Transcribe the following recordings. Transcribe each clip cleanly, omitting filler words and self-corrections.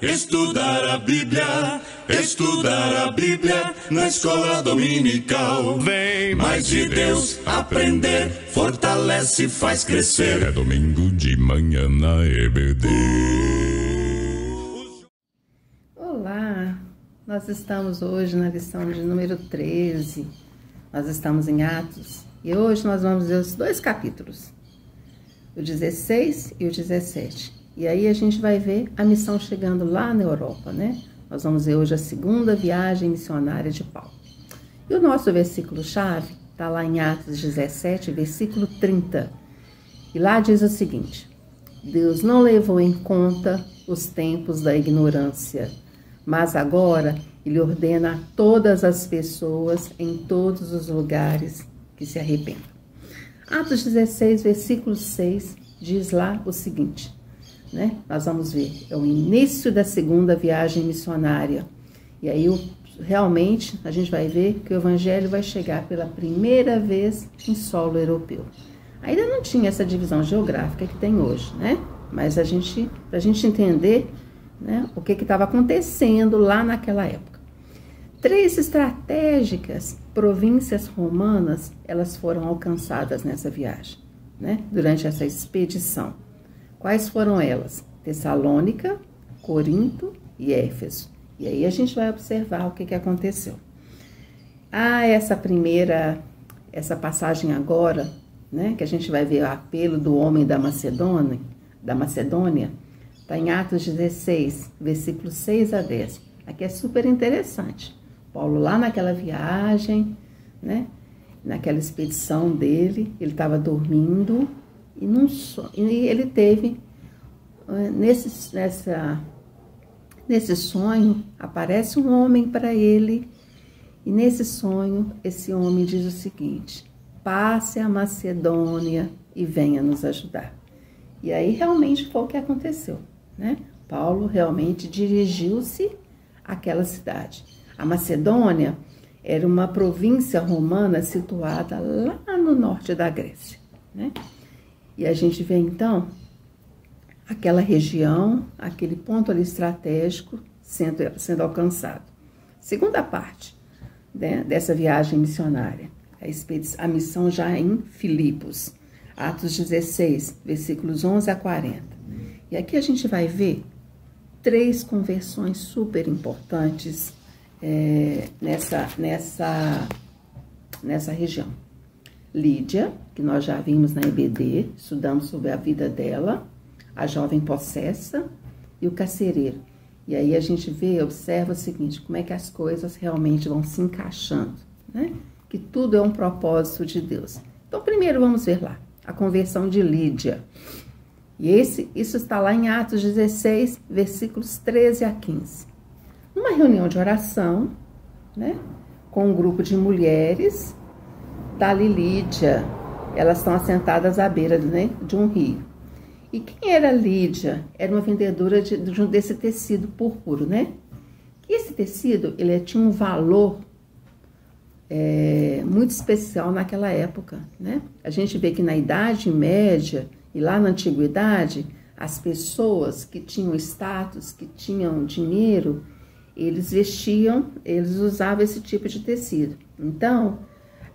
Estudar a Bíblia na escola dominical. Vem mais de Deus aprender, fortalece e faz crescer. É domingo de manhã na EBD. Olá, nós estamos hoje na lição de número 13. Nós estamos em Atos e hoje nós vamos ver os dois capítulos, o 16 e o 17. E aí a gente vai ver a missão chegando lá na Europa, né? Nós vamos ver hoje a segunda viagem missionária de Paulo. E o nosso versículo-chave está lá em Atos 17, versículo 30. E lá diz o seguinte: Deus não levou em conta os tempos da ignorância, mas agora Ele ordena a todas as pessoas em todos os lugares que se arrependam. Atos 16, versículo 6, diz lá o seguinte, né? Nós vamos ver, é o início da segunda viagem missionária. E aí, realmente, a gente vai ver que o evangelho vai chegar pela primeira vez em solo europeu. Ainda não tinha essa divisão geográfica que tem hoje, né? Mas pra gente entender, né, o que estava acontecendo lá naquela época. 3 estratégicas províncias romanas, elas foram alcançadas nessa viagem, né, durante essa expedição. Quais foram elas? Tessalônica, Corinto e Éfeso. E aí a gente vai observar o que aconteceu. Essa passagem agora, né, que a gente vai ver o apelo do homem da Macedônia, está em Atos 16, versículos 6 a 10. Aqui é super interessante. Paulo lá naquela viagem, né, naquela expedição dele, ele estava dormindo e ele teve, nesse sonho, aparece um homem para ele e nesse sonho, esse homem diz o seguinte: passe a Macedônia e venha nos ajudar. E aí realmente foi o que aconteceu, né? Paulo realmente dirigiu-se àquela cidade. A Macedônia era uma província romana situada lá no norte da Grécia, né? E a gente vê então aquela região, aquele ponto ali estratégico sendo alcançado. Segunda parte, né, dessa viagem missionária, a missão já em Filipos, Atos 16, versículos 11 a 40. E aqui a gente vai ver 3 conversões super importantes nessa região. Lídia, que nós já vimos na EBD, estudamos sobre a vida dela, a jovem possessa e o carcereiro. E aí a gente observa o seguinte, como é que as coisas realmente vão se encaixando, né? Que tudo é um propósito de Deus. Então, primeiro vamos ver lá, a conversão de Lídia. E isso está lá em Atos 16, versículos 13 a 15. Numa reunião de oração, né, com um grupo de mulheres, está ali Lídia, elas estão assentadas à beira, né, de um rio. E quem era Lídia? Era uma vendedora desse tecido púrpuro, né? E esse tecido, ele tinha um valor muito especial naquela época, né? A gente vê que na Idade Média e lá na Antiguidade, as pessoas que tinham status, que tinham dinheiro, eles usavam esse tipo de tecido. Então,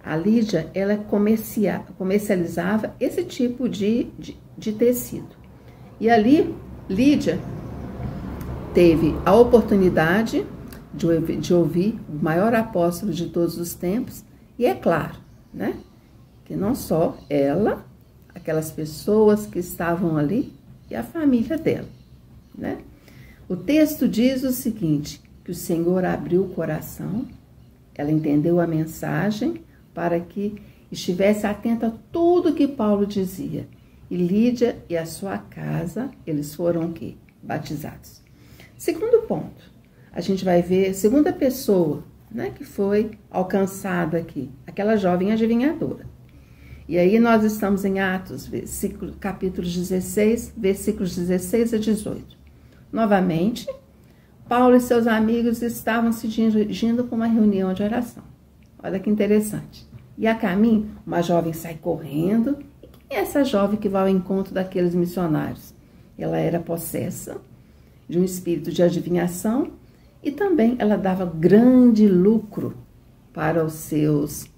a Lídia, ela comercializava esse tipo de tecido. E ali, Lídia teve a oportunidade de ouvir o maior apóstolo de todos os tempos, e é claro, né, que não só ela, aquelas pessoas que estavam ali e a família dela, né? O texto diz o seguinte, que o Senhor abriu o coração, ela entendeu a mensagem para que estivesse atenta a tudo que Paulo dizia. E Lídia e a sua casa, eles foram o quê? Batizados. Segundo ponto, a gente vai ver a segunda pessoa, né, que foi alcançada aqui, aquela jovem adivinhadora. E aí nós estamos em Atos, capítulo 16, versículos 16 a 18. Novamente, Paulo e seus amigos estavam se dirigindo para uma reunião de oração. Olha que interessante. E a caminho, uma jovem sai correndo. E quem é essa jovem que vai ao encontro daqueles missionários? Ela era possessa de um espírito de adivinhação, e também ela dava grande lucro para os seus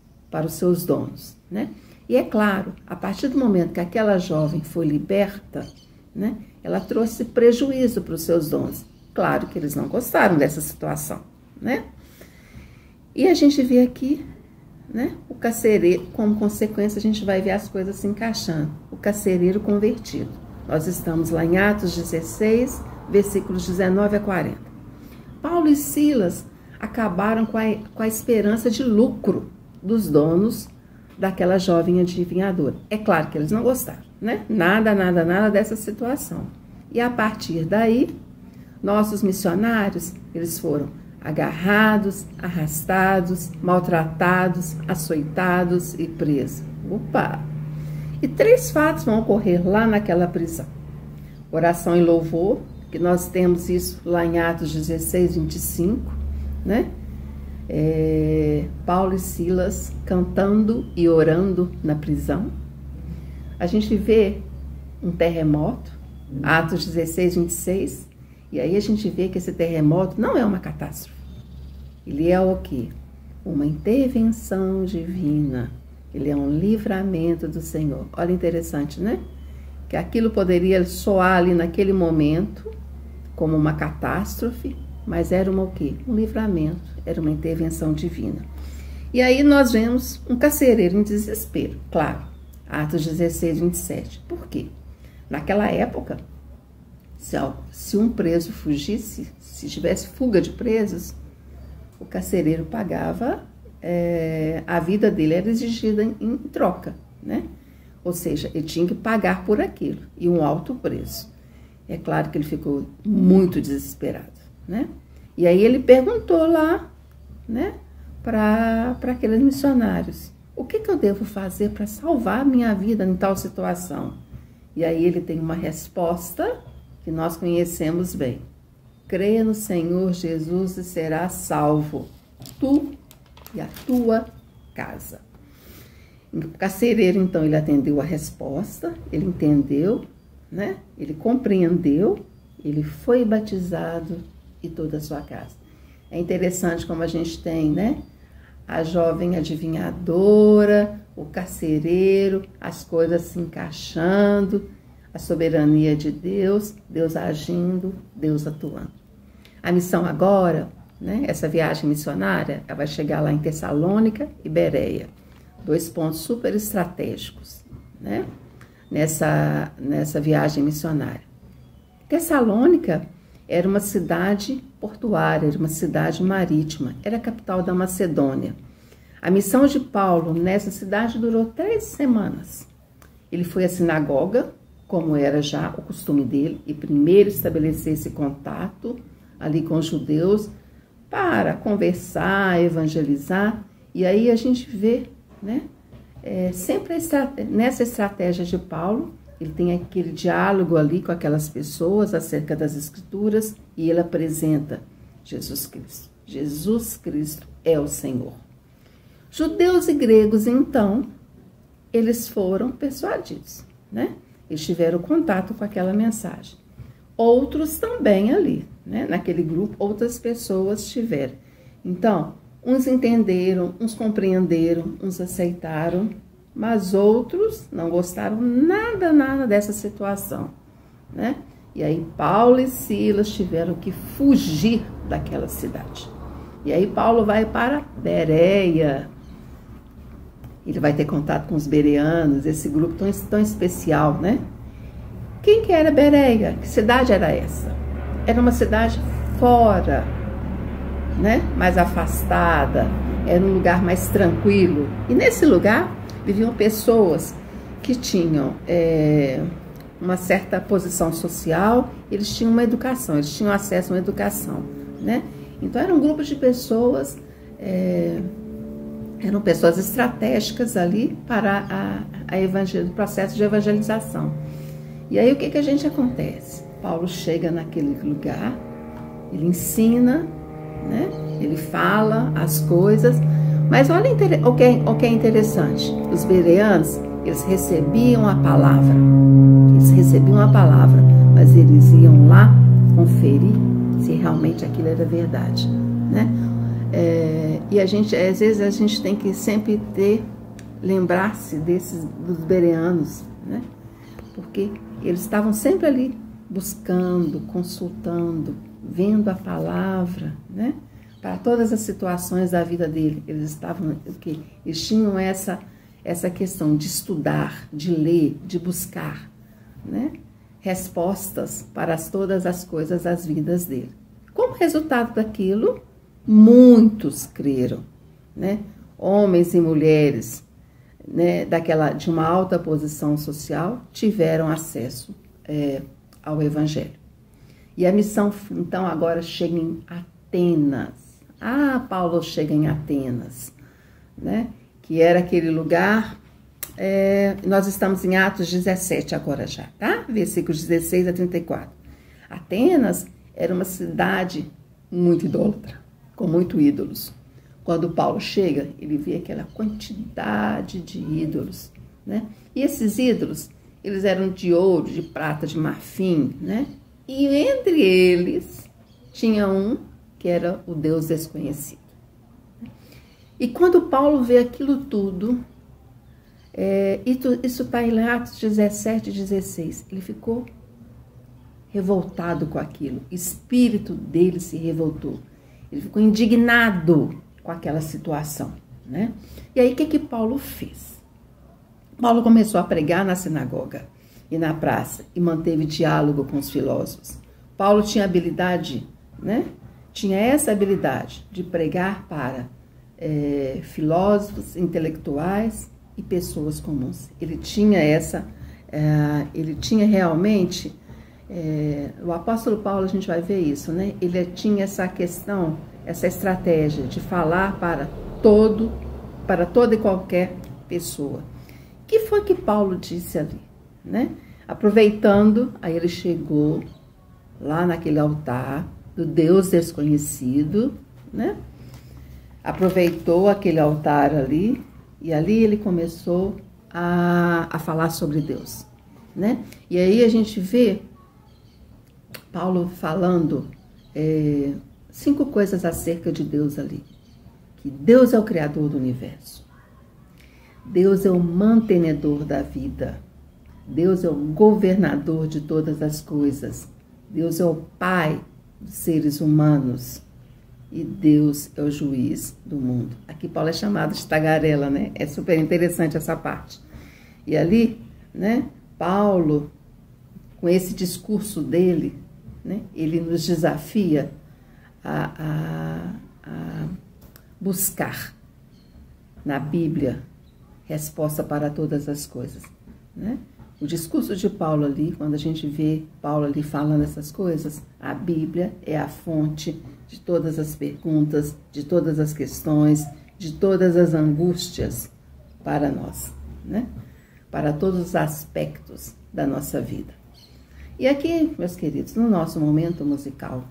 donos, né? E é claro, a partir do momento que aquela jovem foi liberta, né, ela trouxe prejuízo para os seus donos. Claro que eles não gostaram dessa situação, né? E a gente vê aqui, né, o carcereiro, como consequência a gente vai ver as coisas se encaixando. O carcereiro convertido. Nós estamos lá em Atos 16, versículos 19 a 40. Paulo e Silas acabaram com a esperança de lucro dos donos daquela jovem adivinhadora. É claro que eles não gostaram, né? Nada dessa situação. E a partir daí, nossos missionários, eles foram agarrados, arrastados, maltratados, açoitados e presos. Opa! E 3 fatos vão ocorrer lá naquela prisão. Oração e louvor, que nós temos isso lá em Atos 16, 25, né? Paulo e Silas cantando e orando na prisão. A gente vê um terremoto, Atos 16, 26, e aí a gente vê que esse terremoto não é uma catástrofe. Ele é o quê? Uma intervenção divina. Ele é um livramento do Senhor. Olha, interessante, né? Que aquilo poderia soar ali naquele momento como uma catástrofe, mas era o quê? Um livramento, era uma intervenção divina. E aí nós vemos um carcereiro em desespero, claro. Atos 16, 27. Por quê? Naquela época, se um preso fugisse, se tivesse fuga de presos, o carcereiro pagava, a vida dele era exigida em troca, né? Ou seja, ele tinha que pagar por aquilo, e um alto preço. É claro que ele ficou muito desesperado, né? E aí ele perguntou lá, né, para aqueles missionários, o que eu devo fazer para salvar a minha vida em tal situação? E aí ele tem uma resposta que nós conhecemos bem. Crê no Senhor Jesus e serás salvo, tu e a tua casa. O carcereiro, então, ele atendeu a resposta, ele entendeu, né? Ele compreendeu, ele foi batizado e toda a sua casa. É interessante como a gente tem, né? A jovem adivinhadora, o carcereiro, as coisas se encaixando, a soberania de Deus, Deus agindo, Deus atuando. A missão agora, né? Essa viagem missionária, ela vai chegar lá em Tessalônica e Bereia. 2 pontos super estratégicos, né? Nessa viagem missionária. Tessalônica era uma cidade portuária, era uma cidade marítima, era a capital da Macedônia. A missão de Paulo nessa cidade durou 3 semanas. Ele foi à sinagoga, como era já o costume dele, e primeiro estabelecer esse contato ali com os judeus para conversar, evangelizar. E aí a gente vê, né? Sempre nessa estratégia de Paulo, ele tem aquele diálogo ali com aquelas pessoas acerca das Escrituras e ele apresenta Jesus Cristo. Jesus Cristo é o Senhor. Judeus e gregos, então, eles foram persuadidos, né? Eles tiveram contato com aquela mensagem. Outros também ali, né? Naquele grupo, outras pessoas tiveram. Então, uns entenderam, uns compreenderam, uns aceitaram, mas outros não gostaram nada dessa situação, né? E aí Paulo e Silas tiveram que fugir daquela cidade. E aí Paulo vai para Bereia. Ele vai ter contato com os bereanos, esse grupo tão especial, né? Quem que era Bereia? Que cidade era essa? Era uma cidade fora, né? Mais afastada, era um lugar mais tranquilo. E nesse lugar viviam pessoas que tinham uma certa posição social, eles tinham uma educação, eles tinham acesso a uma educação, né? Então era um grupo de pessoas, eram pessoas estratégicas ali para o processo de evangelização. E aí o que a gente acontece? Paulo chega naquele lugar, ele ensina, né? Ele fala as coisas, mas olha o que é interessante. Os bereanos, eles recebiam a palavra, mas eles iam lá conferir se realmente aquilo era verdade, né? E às vezes a gente tem que sempre lembrar-se dos bereanos, né? Porque eles estavam sempre ali buscando, consultando, vendo a palavra, né? Para todas as situações da vida dele. Eles estavam, eles tinham essa questão de estudar, de ler, de buscar, né? Respostas para todas as coisas das vidas dele. Como resultado daquilo, muitos creram, né? Homens e mulheres, né, de uma alta posição social tiveram acesso ao Evangelho. E a missão, então, agora chega em Atenas. Paulo chega em Atenas, né? Que era aquele lugar. Nós estamos em Atos 17 agora já, tá? Versículos 16 a 34. Atenas era uma cidade muito idólatra, com muitos ídolos. Quando Paulo chega, ele vê aquela quantidade de ídolos, né? E esses ídolos, eles eram de ouro, de prata, de marfim, né? E entre eles tinha um que era o Deus desconhecido. E quando Paulo vê aquilo tudo, isso está em Atos 17, 16, ele ficou revoltado com aquilo, o espírito dele se revoltou, ele ficou indignado com aquela situação, né? E aí, o que Paulo fez? Paulo começou a pregar na sinagoga e na praça e manteve diálogo com os filósofos. Paulo tinha habilidade, né? Tinha essa habilidade de pregar para filósofos, intelectuais e pessoas comuns. Ele tinha realmente, o apóstolo Paulo, a gente vai ver isso, né? Ele tinha essa questão, essa estratégia de falar para toda e qualquer pessoa. O que foi que Paulo disse ali, né? Aproveitando, aí ele chegou lá naquele altar do Deus desconhecido, né? Aproveitou aquele altar ali e ali ele começou a falar sobre Deus, né? E aí a gente vê Paulo falando 5 coisas acerca de Deus ali. Que Deus é o Criador do universo. Deus é o mantenedor da vida. Deus é o governador de todas as coisas. Deus é o Pai dos seres humanos. E Deus é o juiz do mundo. Aqui Paulo é chamado de tagarela, né? É super interessante essa parte. E ali, né, Paulo, com esse discurso dele, né, ele nos desafia a buscar na Bíblia resposta para todas as coisas, né? O discurso de Paulo ali, quando a gente vê Paulo ali falando essas coisas, a Bíblia é a fonte de todas as perguntas, de todas as questões, de todas as angústias para nós, né? Para todos os aspectos da nossa vida. E aqui, meus queridos, no nosso momento musical,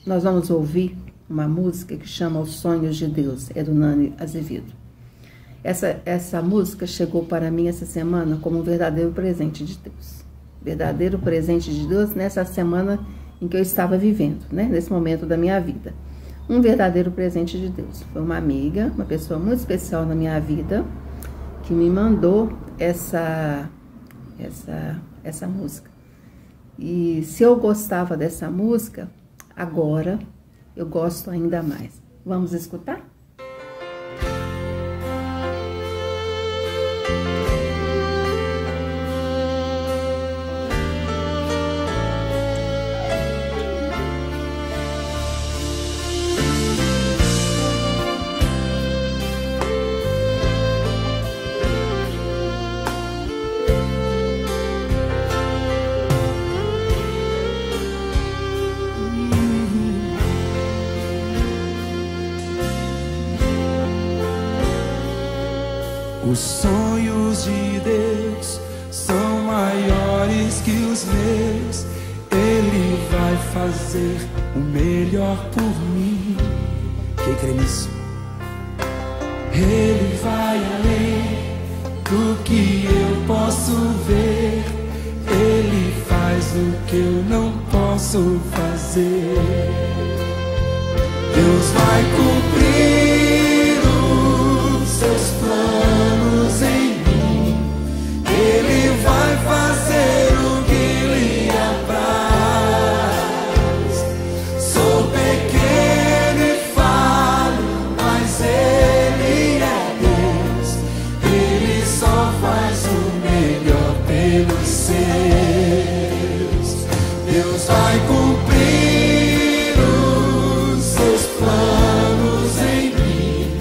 nós vamos ouvir uma música que chama Os Sonhos de Deus, é do Nani Azevedo. Essa música chegou para mim essa semana como um verdadeiro presente de Deus. Verdadeiro presente de Deus nessa semana em que eu estava vivendo, né? Nesse momento da minha vida. Um verdadeiro presente de Deus. Foi uma amiga, uma pessoa muito especial na minha vida, que me mandou essa música. E se eu gostava dessa música, agora eu gosto ainda mais. Vamos escutar? Os sonhos de Deus são maiores que os meus. Ele vai fazer o melhor por mim. Quem crê nisso? Ele vai além do que eu posso ver. Ele faz o que que eu não posso fazer. Deus vai cumprir os seus planos em mim. Ele vai fazer o que lhe apraz. Sou pequeno e falho, mas Ele é Deus. Ele só faz o melhor pelos seus. Deus vai cumprir os seus planos em mim.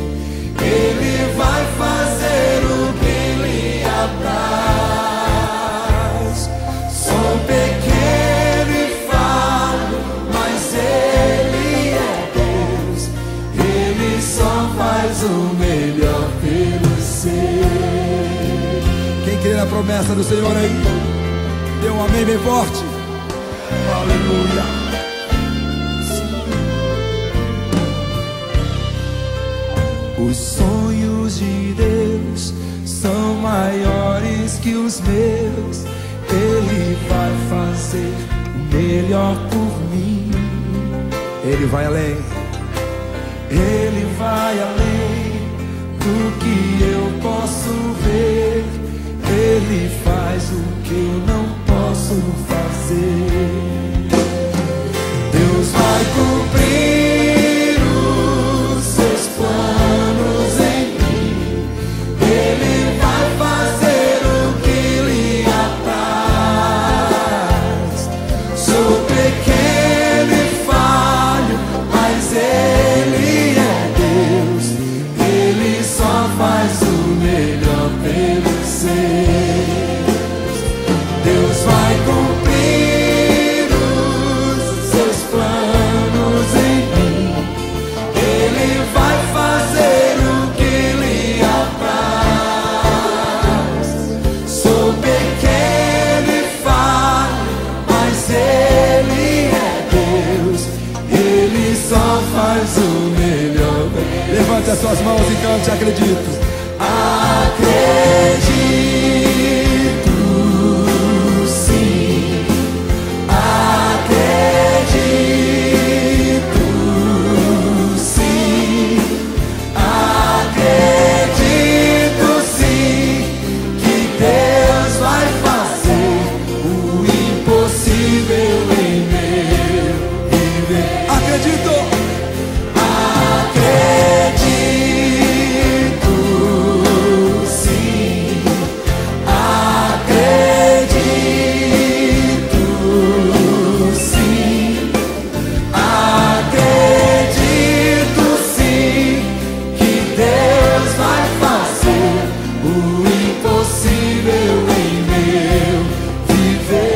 Ele vai fazer o que lhe apraz. Sou pequeno e falho, mas Ele é Deus. Ele só faz o melhor pelos seus. Quem crê na promessa do Senhor aí, dê um amém bem forte. Aleluia. Os sonhos de Deus são maiores que os meus. Ele vai fazer o melhor por mim. Ele vai além. Ele vai além do que eu posso ver. Ele faz o que eu não posso fazer. Deus vai cumprir os seus planos em mim. Ele vai fazer o que lhe apraz. Sou pequeno e falho, mas Ele é Deus. Ele só faz o melhor pelos seus. Deus vai cumprir os seus planos em mim. Ele vai fazer o que lhe apraz. Sou pequeno e falho, mas Ele é Deus. Ele só faz o melhor. Levante as suas mãos e cante, acredito. Acredito, sim. Acredito, sim. Acredito, sim, que Deus vai fazer o impossível em meu viver. Acredito. Acredito, sim. Acredito, sim. Acredito, sim, que Deus vai fazer o impossível em meu viver.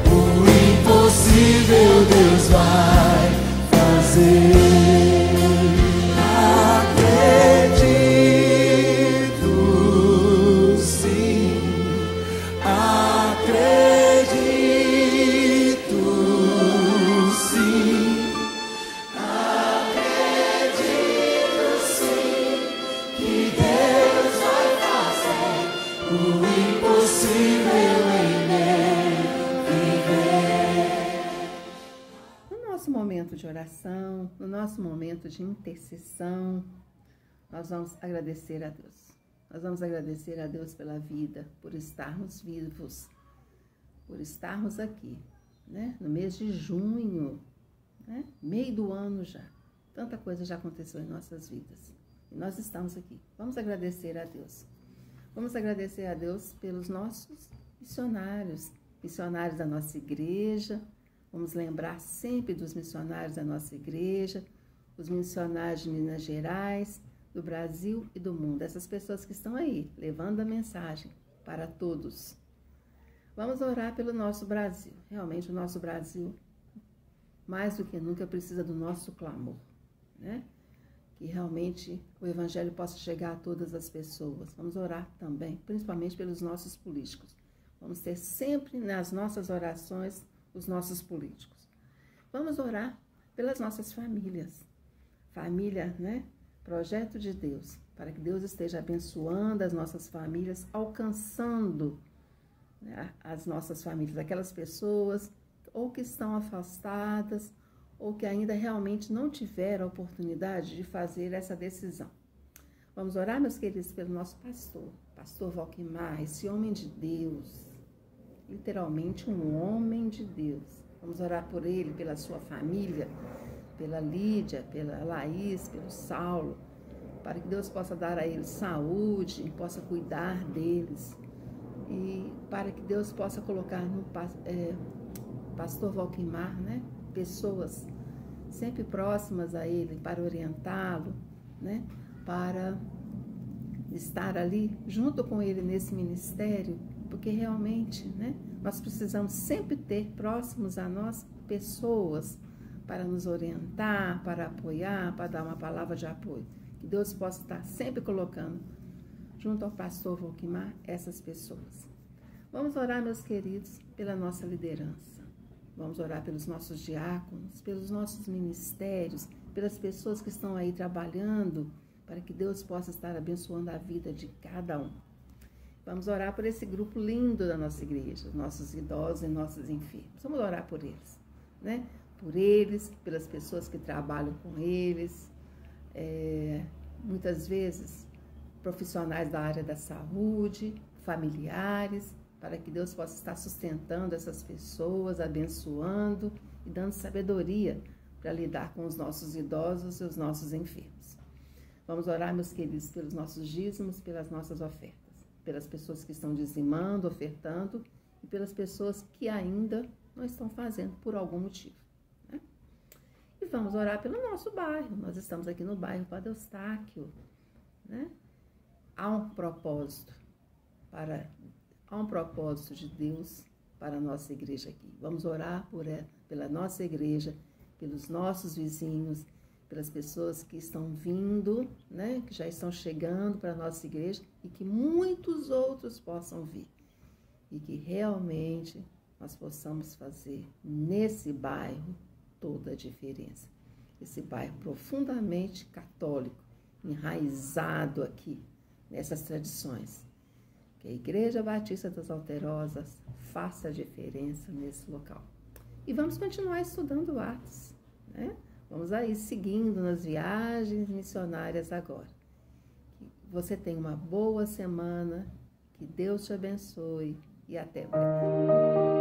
O impossível Deus vai fazer. Acredito, sim. Acredito, sim. Acredito, sim, que Deus vai fazer o impossível em meu viver. No nosso momento de oração, no nosso momento de intercessão, nós vamos agradecer a Deus. Nós vamos agradecer a Deus pela vida, por estarmos vivos, por estarmos aqui, né? No mês de junho, né? Meio do ano já. Tanta coisa já aconteceu em nossas vidas. E nós estamos aqui. Vamos agradecer a Deus. Vamos agradecer a Deus pelos nossos missionários, missionários da nossa igreja. Vamos lembrar sempre dos missionários da nossa igreja, os missionários de Minas Gerais, do Brasil e do mundo. Essas pessoas que estão aí, levando a mensagem para todos. Vamos orar pelo nosso Brasil. Realmente o nosso Brasil, mais do que nunca, precisa do nosso clamor, né? Que realmente o Evangelho possa chegar a todas as pessoas. Vamos orar também, principalmente pelos nossos políticos. Vamos ter sempre nas nossas orações os nossos políticos. Vamos orar pelas nossas famílias. Família, né? Projeto de Deus, para que Deus esteja abençoando as nossas famílias, alcançando né, as nossas famílias, aquelas pessoas ou que estão afastadas ou que ainda realmente não tiveram a oportunidade de fazer essa decisão. Vamos orar, meus queridos, pelo nosso pastor Valquimar, esse homem de Deus, literalmente um homem de Deus. Vamos orar por ele, pela sua família, pela Lídia, pela Laís, pelo Saulo, para que Deus possa dar a eles saúde, possa cuidar deles e para que Deus possa colocar no pastor Valquimar, né, pessoas sempre próximas a ele para orientá-lo, né, para estar ali junto com ele nesse ministério, porque realmente, né, nós precisamos sempre ter próximos a nós pessoas para nos orientar, para apoiar, para dar uma palavra de apoio. Que Deus possa estar sempre colocando junto ao pastor Valquimar essas pessoas. Vamos orar, meus queridos, pela nossa liderança. Vamos orar pelos nossos diáconos, pelos nossos ministérios, pelas pessoas que estão aí trabalhando, para que Deus possa estar abençoando a vida de cada um. Vamos orar por esse grupo lindo da nossa igreja, nossos idosos e nossos enfermos. Vamos orar por eles, né? Por eles, pelas pessoas que trabalham com eles, muitas vezes profissionais da área da saúde, familiares, para que Deus possa estar sustentando essas pessoas, abençoando e dando sabedoria para lidar com os nossos idosos e os nossos enfermos. Vamos orar, meus queridos, pelos nossos dízimos, pelas nossas ofertas, pelas pessoas que estão dizimando, ofertando e pelas pessoas que ainda não estão fazendo por algum motivo, né? E vamos orar pelo nosso bairro. Nós estamos aqui no bairro Padre Eustáquio, né? Há um propósito de Deus para a nossa igreja aqui. Vamos orar pela nossa igreja, pelos nossos vizinhos, pelas pessoas que estão vindo, né, que já estão chegando para a nossa igreja e que muitos outros possam vir. E que realmente nós possamos fazer nesse bairro toda a diferença. Esse bairro profundamente católico, enraizado aqui nessas tradições. Que a Igreja Batista das Alterosas faça a diferença nesse local. E vamos continuar estudando Atos, né? Vamos aí seguindo nas viagens missionárias agora. Que você tenha uma boa semana, que Deus te abençoe e até breve.